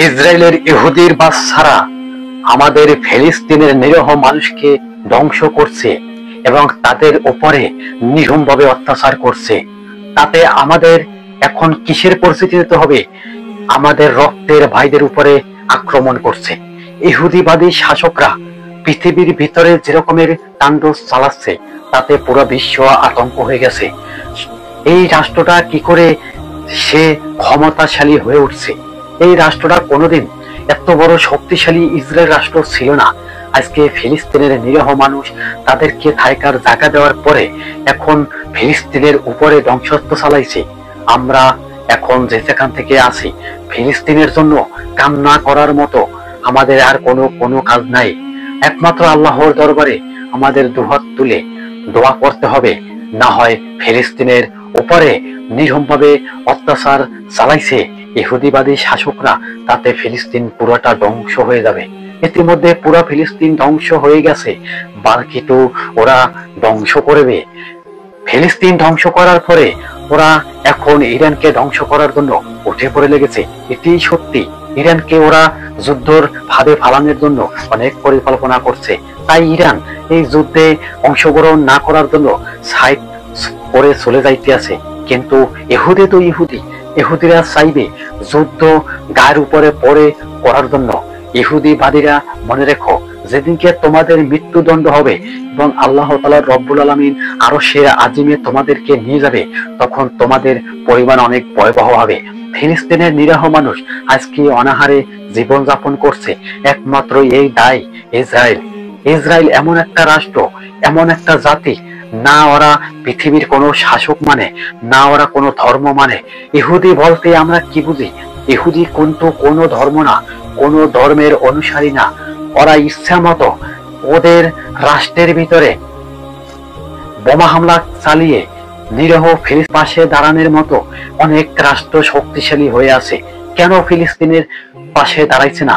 ইসরায়েলের ইহুদির বাচ্চারা আমাদের ফিলিস্তিনের নিরীহ মানুষকে ধ্বংস করছে এবং তাদের উপরে নির্মমভাবে অত্যাচার করছে। তাতে আমাদের এখন কিসের পরিস্থিতি নিতে হবে? আমাদের রক্তের ভাইদের উপরে আক্রমণ করছে। ইহুদিবাদী শাসকরা পৃথিবীর ভিতরে যে রকমের তাণ্ডব চালাচ্ছে, তাতে পুরো বিশ্ব আতঙ্ক হয়ে গেছে। এই রাষ্ট্রটা কি করে সে ক্ষমতাশালী হয়ে উঠছে? এই রাষ্ট্রটা কোনোদিন এত বড় শক্তিশালী ইসরায়েল রাষ্ট্র ছিল না। আজকে ফিলিস্তিনের নিরীহ মানুষ, তাদেরকে থাকার জায়গা দেওয়ার পরে এখন ফিলিস্তিনের উপরে ধ্বংসত্ব চালাইছে। আমরা এখন যে যেখান থেকে আছি, ফিলিস্তিনের জন্য কান্না করার মতো আমাদের আর কোনো কাজ নাই। একমাত্র আল্লাহর দরবারে আমাদের দুহাত তুলে দোয়া করতে হবে, না হয় ফিলিস্তিনের উপরে নির্মমভাবে অত্যাচার চালাইছে ইহুদিবাদী শাসকরা, তাতে ফিলিস্তিন পুরোটা ধ্বংস হয়ে যাবে। ইতিমধ্যে পুরো ফিলিস্তিন ধ্বংস হয়ে গেছে, বাকি তো ওরা ধ্বংস করবে। ফিলিস্তিন ধ্বংস করার পরে ওরা এখন ইরানকে ধ্বংস করার জন্য উঠে পড়ে লেগেছে। এটি সত্যি, ইরানকে ওরা যুদ্ধর ভাবে ফালানোর জন্য অনেক পরিকল্পনা করছে। তাই ইরান এই যুদ্ধে অংশগ্রহণ না করার জন্য সাইড করে চলে যাইতে আছে। কিন্তু ইহুদি তো ইহুদিরা চাইবে যুদ্ধ গায়ের উপরে পড়ে করার জন্য। ইহুদিবাদীরা মনে রেখো, যেদিনকে তোমাদের মৃত্যুদণ্ড হবে এবং আল্লাহ তাআলা রব্বুল আলামিন আরশের আজিমে তোমাদেরকে নিয়ে যাবে, তখন তোমাদের পরিমাণ অনেক ভয়াবহ হবে। ফিলিস্তিনের নিরীহ মানুষ আজকে অনাহারে জীবন যাপন করছে, একমাত্র এই দায় ইসরায়েল। ইসরায়েল এমন একটা রাষ্ট্র, এমন একটা জাতি, না ওরা পৃথিবীর কোনো শাসক মানে, না ওরা কোনো ধর্ম মানে। ইহুদি বলতে আমরা কি বুঝি? ইহুদি কিন্তু কোনো ধর্ম না, কোনো ধর্মের অনুসারী না। ওরা ইচ্ছা মতো ওদের রাষ্ট্রের ভিতরে বোমা হামলা চালিয়ে নিরীহ ফিলিস্তিনের পাশে দাঁড়ানোর মতো অনেক রাষ্ট্র শক্তিশালী হয়ে আছে। কেন ফিলিস্তিনের পাশে দাঁড়াইছে না?